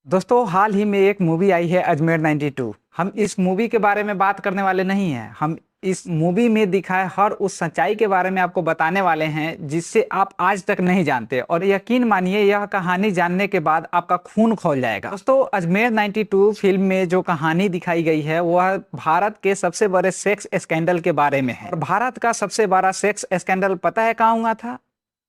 दोस्तों हाल ही में एक मूवी आई है अजमेर 92। हम इस मूवी के बारे में बात करने वाले नहीं हैं। हम इस मूवी में दिखाए हर उस सच्चाई के बारे में आपको बताने वाले हैं जिससे आप आज तक नहीं जानते, और यकीन मानिए यह कहानी जानने के बाद आपका खून खौल जाएगा। दोस्तों अजमेर 92 फिल्म में जो कहानी दिखाई गई है वह भारत के सबसे बड़े सेक्स स्कैंडल के बारे में है। और भारत का सबसे बड़ा सेक्स स्कैंडल पता है कहाँ हुआ था?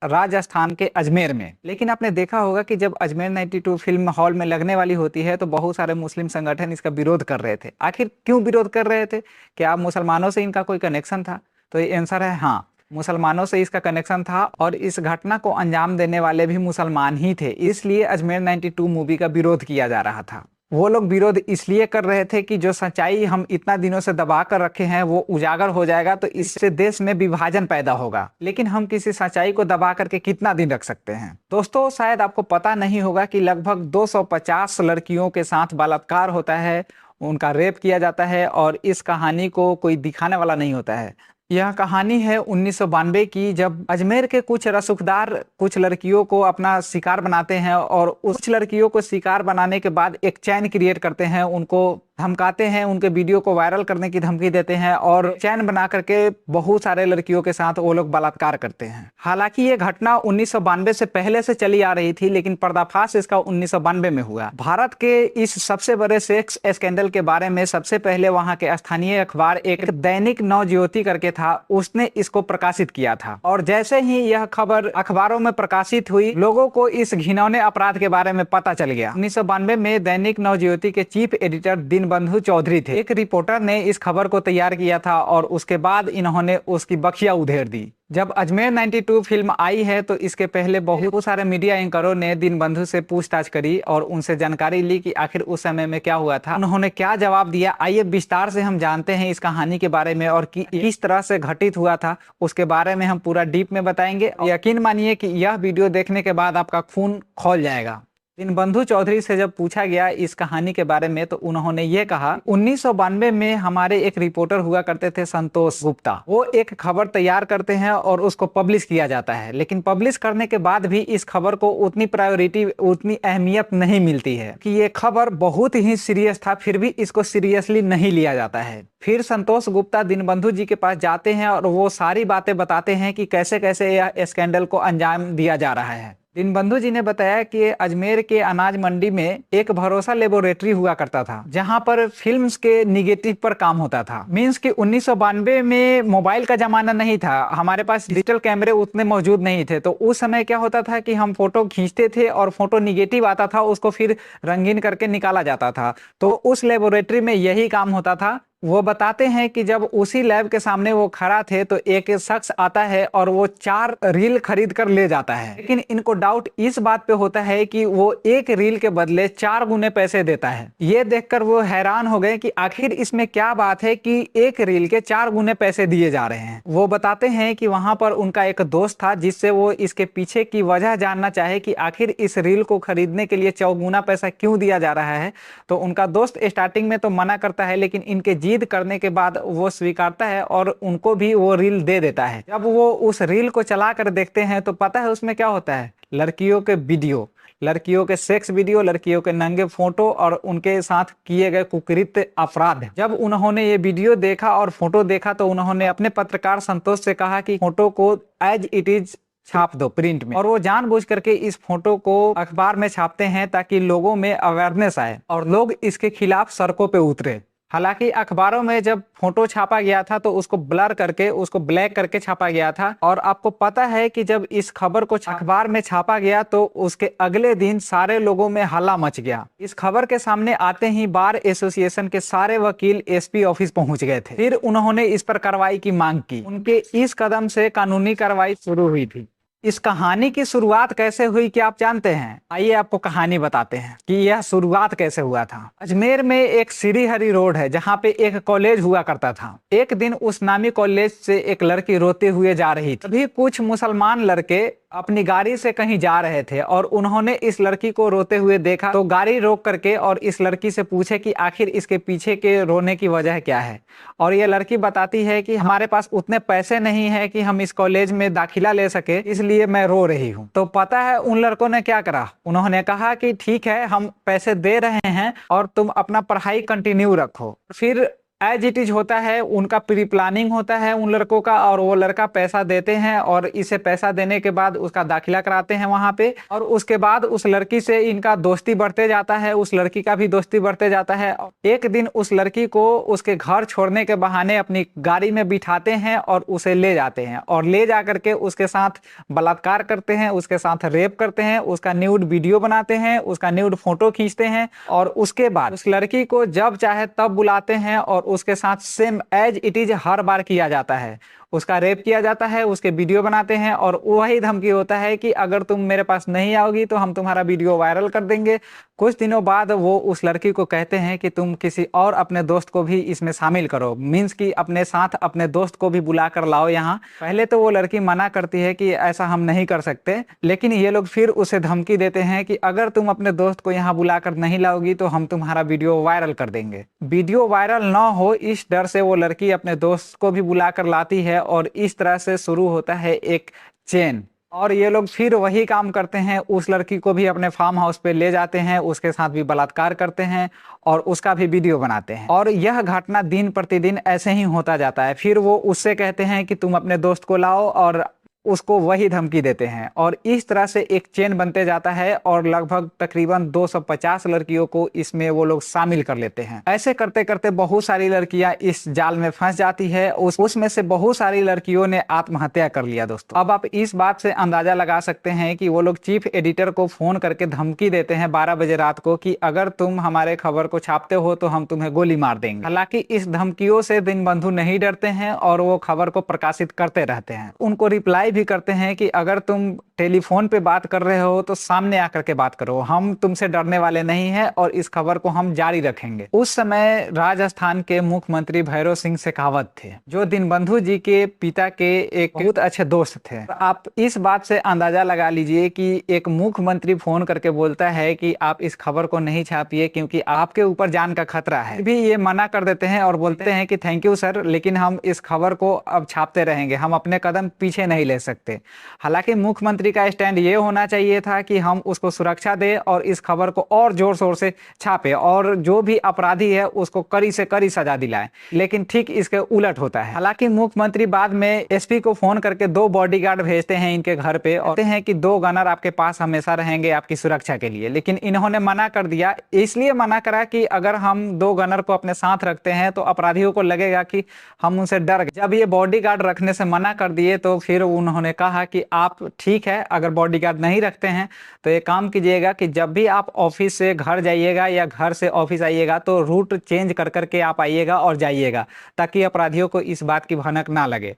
राजस्थान के अजमेर में। लेकिन आपने देखा होगा कि जब अजमेर 92 फिल्म हॉल में लगने वाली होती है तो बहुत सारे मुस्लिम संगठन इसका विरोध कर रहे थे। आखिर क्यों विरोध कर रहे थे? क्या मुसलमानों से इनका कोई कनेक्शन था? तो ये आंसर है हाँ, मुसलमानों से इसका कनेक्शन था और इस घटना को अंजाम देने वाले भी मुसलमान ही थे। इसलिए अजमेर 92 मूवी का विरोध किया जा रहा था। वो लोग विरोध इसलिए कर रहे थे कि जो सच्चाई हम इतना दिनों से दबा कर रखे हैं वो उजागर हो जाएगा तो इससे देश में विभाजन पैदा होगा। लेकिन हम किसी सच्चाई को दबा करके कितना दिन रख सकते हैं? दोस्तों शायद आपको पता नहीं होगा कि लगभग 250 लड़कियों के साथ बलात्कार होता है, उनका रेप किया जाता है और इस कहानी को कोई दिखाने वाला नहीं होता है। यह कहानी है 1992 की, जब अजमेर के कुछ रसूखदार कुछ लड़कियों को अपना शिकार बनाते हैं और उस लड़कियों को शिकार बनाने के बाद एक चैन क्रिएट करते हैं, उनको धमकाते हैं, उनके वीडियो को वायरल करने की धमकी देते हैं और चैन बना करके बहुत सारे लड़कियों के साथ वो लोग बलात्कार करते हैं। हालांकि ये घटना 1992 से पहले से चली आ रही थी, लेकिन पर्दाफाश इसका 1992 में हुआ। भारत के इस सबसे बड़े सेक्स स्कैंडल के बारे में सबसे पहले वहां के स्थानीय अखबार एक दैनिक नवज्योति करके था, उसने इसको प्रकाशित किया था। और जैसे ही यह खबर अखबारों में प्रकाशित हुई, लोगों को इस घिनौने अपराध के बारे में पता चल गया। 1992 में दैनिक नवज्योति के चीफ एडिटर दीनबंधु चौधरी थे। एक रिपोर्टर ने इस खबर को तैयार किया था और उसके बाद इन्होंने उसकी बखिया उधेड़ दी। जब अजमेर 92 फिल्म आई है तो इसके पहले बहुत सारे मीडिया एंकरों ने दीनबंधु से पूछताछ करी और उनसे जानकारी ली कि आखिर उस समय में क्या हुआ था, उन्होंने क्या जवाब दिया। आइए विस्तार से हम जानते हैं इस कहानी के बारे में और किस तरह से घटित हुआ था, उसके बारे में हम पूरा डीप में बताएंगे। यकीन मानिए कि यह वीडियो देखने के बाद आपका खून खौल जाएगा। दीनबंधु चौधरी से जब पूछा गया इस कहानी के बारे में तो उन्होंने ये कहा, 1992 में हमारे एक रिपोर्टर हुआ करते थे संतोष गुप्ता। वो एक खबर तैयार करते हैं और उसको पब्लिश किया जाता है, लेकिन पब्लिश करने के बाद भी इस खबर को उतनी प्रायोरिटी, उतनी अहमियत नहीं मिलती है कि ये खबर बहुत ही सीरियस था, फिर भी इसको सीरियसली नहीं लिया जाता है। फिर संतोष गुप्ता दीनबंधु जी के पास जाते हैं और वो सारी बातें बताते हैं कि कैसे कैसे यह स्कैंडल को अंजाम दिया जा रहा है। दीनबंधु जी ने बताया कि अजमेर के अनाज मंडी में एक भरोसा लेबोरेटरी हुआ करता था जहां पर फिल्म्स के निगेटिव पर काम होता था। मींस कि 1992 में मोबाइल का जमाना नहीं था, हमारे पास डिजिटल कैमरे उतने मौजूद नहीं थे, तो उस समय क्या होता था कि हम फोटो खींचते थे और फोटो निगेटिव आता था, उसको फिर रंगीन करके निकाला जाता था। तो उस लेबोरेटरी में यही काम होता था। वो बताते हैं कि जब उसी लैब के सामने वो खड़ा थे तो एक शख्स आता है और वो 4 रील खरीद कर ले जाता है। लेकिन इनको डाउट इस बात पे होता है कि वो एक रील के बदले 4 गुने पैसे देता है। ये देखकर वो हैरान हो गए कि आखिर इसमें क्या बात है कि एक रील के 4 गुने पैसे दिए जा रहे हैं। वो बताते हैं कि वहां पर उनका एक दोस्त था जिससे वो इसके पीछे की वजह जानना चाहे कि आखिर इस रील को खरीदने के लिए 4 पैसा क्यों दिया जा रहा है। तो उनका दोस्त स्टार्टिंग में तो मना करता है, लेकिन इनके जिद करने के बाद वो स्वीकारता है और उनको भी वो रील दे देता है। जब वो उस रील को चला कर देखते हैं तो पता है उसमें क्या होता है? लड़कियों के वीडियो, लड़कियों के सेक्स वीडियो, लड़कियों के नंगे फोटो और उनके साथ किए गए कुकृत्य अपराध। जब उन्होंने ये वीडियो देखा और फोटो देखा तो उन्होंने अपने पत्रकार संतोष से कहा कि फोटो को एज इट इज छाप दो प्रिंट में। और वो जानबूझ करके इस फोटो को अखबार में छापते हैं ताकि लोगों में अवेयरनेस आए और लोग इसके खिलाफ सड़कों पे उतरे। हालांकि अखबारों में जब फोटो छापा गया था तो उसको ब्लर करके, उसको ब्लैक करके छापा गया था। और आपको पता है कि जब इस खबर को अखबार में छापा गया तो उसके अगले दिन सारे लोगों में हल्ला मच गया। इस खबर के सामने आते ही बार एसोसिएशन के सारे वकील एसपी ऑफिस पहुंच गए थे। फिर उन्होंने इस पर कार्रवाई की मांग की। उनके इस कदम से कानूनी कार्रवाई शुरू हुई थी। इस कहानी की शुरुआत कैसे हुई क्या आप जानते हैं? आइए आपको कहानी बताते हैं कि यह शुरुआत कैसे हुआ था। अजमेर में एक श्री हरि रोड है जहाँ पे एक कॉलेज हुआ करता था। एक दिन उस नामी कॉलेज से एक लड़की रोते हुए जा रही थी। तभी कुछ मुसलमान लड़के अपनी गाड़ी से कहीं जा रहे थे और उन्होंने इस लड़की को रोते हुए देखा तो गाड़ी रोक करके और इस लड़की से पूछे कि आखिर इसके पीछे के रोने की वजह क्या है। और ये लड़की बताती है कि हमारे पास उतने पैसे नहीं है कि हम इस कॉलेज में दाखिला ले सके, इसलिए लिए मैं रो रही हूँ। तो पता है उन लड़कों ने क्या करा, उन्होंने कहा कि ठीक है हम पैसे दे रहे हैं और तुम अपना पढ़ाई कंटिन्यू रखो। फिर एज इट इज होता है, उनका प्री प्लानिंग होता है उन लड़कों का, और वो लड़का पैसा देते हैं और इसे पैसा देने के बाद उसका दाखिला कराते हैं वहां पे, और उसके बाद उस लड़की से इनका दोस्ती बढ़ते जाता है, उस लड़की का भी दोस्ती बढ़ते जाता है। एक दिन उस लड़की को उसके घर छोड़ने के बहाने अपनी गाड़ी में बिठाते हैं और उसे ले जाते हैं, और ले जा करके उसके साथ बलात्कार करते हैं, उसके साथ रेप करते हैं, उसका न्यूड वीडियो बनाते हैं, उसका न्यूड फोटो खींचते हैं, और उसके बाद उस लड़की को जब चाहे तब बुलाते हैं और उसके साथ सेम एज इट इज हर बार किया जाता है, उसका रेप किया जाता है, उसके वीडियो बनाते हैं, और वही धमकी होता है कि अगर तुम मेरे पास नहीं आओगी तो हम तुम्हारा वीडियो वायरल कर देंगे। कुछ दिनों बाद वो उस लड़की को कहते हैं कि तुम किसी और अपने दोस्त को भी इसमें शामिल करो, मीन्स कि अपने साथ अपने दोस्त को भी बुला कर लाओ यहाँ। पहले तो वो लड़की मना करती है कि ऐसा हम नहीं कर सकते, लेकिन ये लोग फिर उसे धमकी देते हैं कि अगर तुम अपने दोस्त को यहाँ बुलाकर नहीं लाओगी तो हम तुम्हारा वीडियो वायरल कर देंगे। वीडियो वायरल ना हो इस डर से वो लड़की अपने दोस्त को भी बुलाकर लाती है, और इस तरह से शुरू होता है एक चेन। और ये लोग फिर वही काम करते हैं, उस लड़की को भी अपने फार्म हाउस पे ले जाते हैं, उसके साथ भी बलात्कार करते हैं और उसका भी वीडियो बनाते हैं, और यह घटना दिन प्रतिदिन ऐसे ही होता जाता है। फिर वो उससे कहते हैं कि तुम अपने दोस्त को लाओ, और उसको वही धमकी देते हैं, और इस तरह से एक चेन बनते जाता है, और लगभग तकरीबन 250 लड़कियों को इसमें वो लोग शामिल कर लेते हैं। ऐसे करते करते बहुत सारी लड़कियां इस जाल में फंस जाती है, उसमें से बहुत सारी लड़कियों ने आत्महत्या कर लिया। दोस्तों अब आप इस बात से अंदाजा लगा सकते हैं कि वो लोग चीफ एडिटर को फोन करके धमकी देते हैं 12 बजे रात को कि अगर तुम हमारे खबर को छापते हो तो हम तुम्हें गोली मार देंगे। हालांकि इस धमकियों से दीनबंधु नहीं डरते हैं और वो खबर को प्रकाशित करते रहते हैं। उनको रिप्लाई भी करते हैं कि अगर तुम टेलीफोन पे बात कर रहे हो तो सामने आकर के बात करो, हम तुमसे डरने वाले नहीं हैं और इस खबर को हम जारी रखेंगे। उस समय राजस्थान के मुख्यमंत्री भैरव सिंह शेखावत थे, जो दीनबंधु जी के पिता के एक बहुत अच्छे दोस्त थे। आप इस बात से अंदाजा लगा लीजिए कि एक मुख्यमंत्री फोन करके बोलता है कि आप इस खबर को नहीं छापिए क्योंकि आपके ऊपर जान का खतरा है। भी ये मना कर देते हैं और बोलते हैं कि थैंक यू सर, लेकिन हम इस खबर को अब छापते रहेंगे, हम अपने कदम पीछे नहीं ले सकते। हालांकि मुख्यमंत्री का स्टैंड ये होना चाहिए था कि हम उसको सुरक्षा दे और इस खबर को और जोर शोर से छापे और जो भी अपराधी है उसको कड़ी से कड़ी सजा दिलाए, लेकिन ठीक इसके उलट होता है। हालांकि मुख्यमंत्री बाद में एसपी को फोन करके 2 बॉडीगार्ड भेजते हैं इनके घर पे और कहते हैं कि 2 गनर आपके पास हमेशा रहेंगे आपकी सुरक्षा के लिए, लेकिन इन्होंने मना कर दिया। इसलिए मना करा कि अगर हम 2 गनर को अपने साथ रखते हैं तो अपराधियों को लगेगा कि हम उनसे डर गए। जब ये बॉडीगार्ड रखने से मना कर दिए तो फिर उन्होंने कहा कि आप ठीक है, अगर बॉडीगार्ड नहीं रखते हैं तो ये काम कीजिएगा कि जब भी आप ऑफिस से घर जाइएगा या घर से ऑफिस आइएगा तो रूट चेंज कर करके आप आइएगा और जाइएगा, ताकि अपराधियों को इस बात की भनक ना लगे।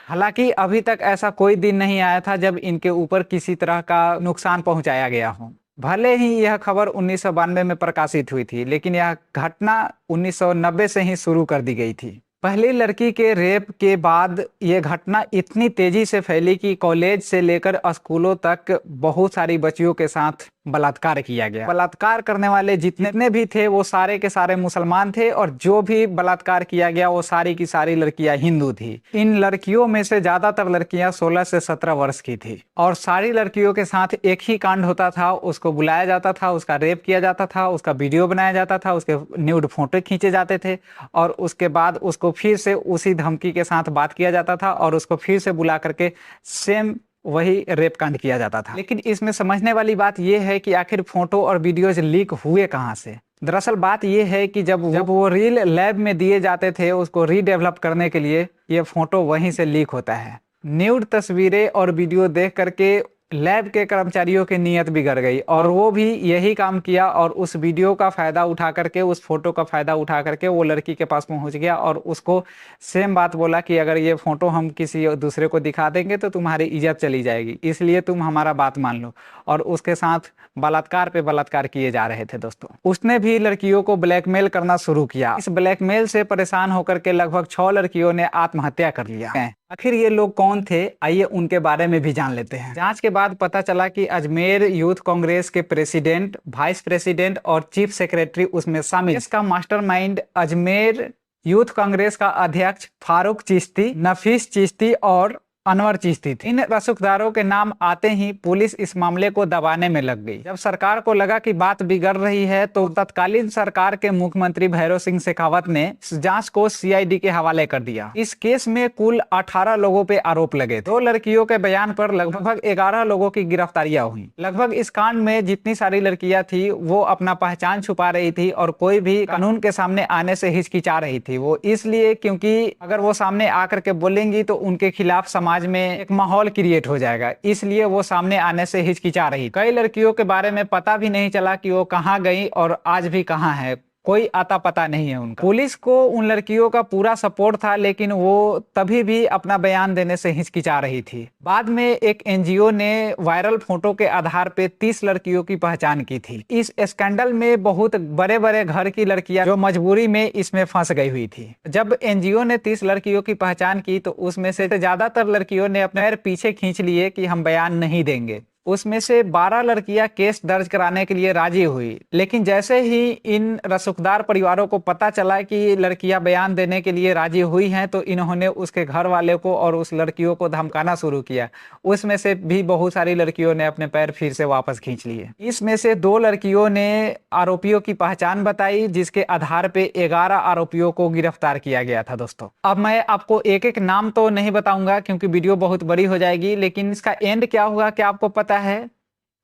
हालांकि अभी तक ऐसा कोई दिन नहीं आया था जब इनके ऊपर किसी तरह का नुकसान पहुंचाया गया हो। भले ही यह खबर 1992 में प्रकाशित हुई थी, लेकिन यह घटना 1990 से ही शुरू कर दी गई थी। पहली लड़की के रेप के बाद यह घटना इतनी तेजी से फैली कि कॉलेज से लेकर स्कूलों तक बहुत सारी बच्चियों के साथ बलात्कार किया गया। बलात्कार करने वाले जितने भी थे वो सारे के सारे मुसलमान थे और जो भी बलात्कार किया गया वो सारी की सारी लड़कियां हिंदू थी। इन लड़कियों में से ज्यादातर लड़कियां 16 से 17 वर्ष की थी और सारी लड़कियों के साथ एक ही कांड होता था, उसको बुलाया जाता था, उसका रेप किया जाता था, उसका वीडियो बनाया जाता था, उसके न्यूड फोटो खींचे जाते थे और उसके बाद उसको फिर से उसी धमकी के साथ बात किया जाता था और उसको फिर से बुला करके सेम वही रेप कांड किया जाता था। लेकिन इसमें समझने वाली बात यह है कि आखिर फोटो और वीडियोज लीक हुए कहां से। दरअसल बात यह है कि जब वो रील लैब में दिए जाते थे उसको रीडेवलप करने के लिए, ये फोटो वहीं से लीक होता है। न्यूड तस्वीरें और वीडियो देख करके लैब के कर्मचारियों की नीयत बिगड़ गई और वो भी यही काम किया और उस वीडियो का फायदा उठा करके, उस फोटो का फायदा उठा करके वो लड़की के पास पहुंच गया और उसको सेम बात बोला कि अगर ये फोटो हम किसी दूसरे को दिखा देंगे तो तुम्हारी इज्जत चली जाएगी, इसलिए तुम हमारा बात मान लो। और उसके साथ बलात्कार पे बलात्कार किए जा रहे थे। दोस्तों उसने भी लड़कियों को ब्लैकमेल करना शुरू किया। इस ब्लैकमेल से परेशान होकर के लगभग 6 लड़कियों ने आत्महत्या कर लिया। आखिर ये लोग कौन थे, आइए उनके बारे में भी जान लेते हैं। जांच के बाद पता चला कि अजमेर यूथ कांग्रेस के प्रेसिडेंट, वाइस प्रेसिडेंट और चीफ सेक्रेटरी उसमें शामिल। इसका मास्टरमाइंड अजमेर यूथ कांग्रेस का अध्यक्ष फारूक चिश्ती, नफीस चिश्ती और अनवर चिश्ती थे। इन रसूखदारों के नाम आते ही पुलिस इस मामले को दबाने में लग गई। जब सरकार को लगा कि बात बिगड़ रही है तो तत्कालीन सरकार के मुख्यमंत्री भैरव सिंह शेखावत ने जांच को सीआईडी के हवाले कर दिया। इस केस में कुल 18 लोगों पे आरोप लगे। 2 लड़कियों के बयान पर लगभग 11 लोगों की गिरफ्तारियां हुई। लगभग इस कांड में जितनी सारी लड़कियां थी वो अपना पहचान छुपा रही थी और कोई भी कानून के सामने आने से हिचकिचा रही थी। वो इसलिए क्योंकि अगर वो सामने आकर के बोलेंगी तो उनके खिलाफ समाज में एक माहौल क्रिएट हो जाएगा, इसलिए वो सामने आने से हिचकिचा रही। कई लड़कियों के बारे में पता भी नहीं चला कि वो कहाँ गई और आज भी कहाँ है, कोई आता पता नहीं है उनका। पुलिस को उन लड़कियों का पूरा सपोर्ट था, लेकिन वो तभी भी अपना बयान देने से हिचकिचा रही थी। बाद में एक एनजीओ ने वायरल फोटो के आधार पे 30 लड़कियों की पहचान की थी। इस स्कैंडल में बहुत बड़े बड़े घर की लड़कियां जो मजबूरी में इसमें फंस गई हुई थी। जब एनजीओ ने 30 लड़कियों की पहचान की तो उसमें से ज्यादातर लड़कियों ने अपने पैर पीछे खींच लिए कि हम बयान नहीं देंगे। उसमें से 12 लड़कियां केस दर्ज कराने के लिए राजी हुई, लेकिन जैसे ही इन रसूखदार परिवारों को पता चला कि लड़कियां बयान देने के लिए राजी हुई हैं तो इन्होंने उसके घर वाले को और उस लड़कियों को धमकाना शुरू किया। उसमें से भी बहुत सारी लड़कियों ने अपने पैर फिर से वापस खींच लिए। इसमें से 2 लड़कियों ने आरोपियों की पहचान बताई, जिसके आधार पे 11 आरोपियों को गिरफ्तार किया गया था। दोस्तों, अब मैं आपको एक एक नाम तो नहीं बताऊंगा क्योंकि वीडियो बहुत बड़ी हो जाएगी, लेकिन इसका एंड क्या हुआ क्या आपको पता है?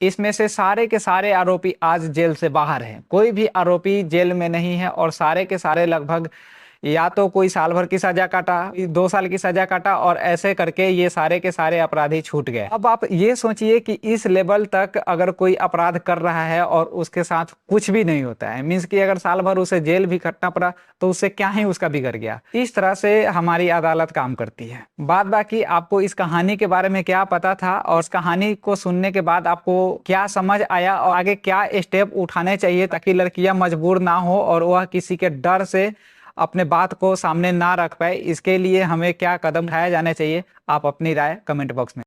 इसमें से सारे के सारे आरोपी आज जेल से बाहर हैं। कोई भी आरोपी जेल में नहीं है और सारे के सारे लगभग या तो कोई साल भर की सजा काटा, 2 साल की सजा काटा और ऐसे करके ये सारे के सारे अपराधी छूट गए। अब आप ये सोचिए कि इस लेवल तक अगर कोई अपराध कर रहा है और उसके साथ कुछ भी नहीं होता है, मीन्स कि अगर साल भर उसे जेल भी कटना पड़ा तो उससे क्या ही उसका बिगड़ गया। इस तरह से हमारी अदालत काम करती है। बाद बाकी आपको इस कहानी के बारे में क्या पता था और इस कहानी को सुनने के बाद आपको क्या समझ आया और आगे क्या स्टेप उठाने चाहिए ताकि लड़कियां मजबूर ना हो और वह किसी के डर से अपने बात को सामने ना रख पाए, इसके लिए हमें क्या कदम उठाए जाने चाहिए, आप अपनी राय कमेंट बॉक्स में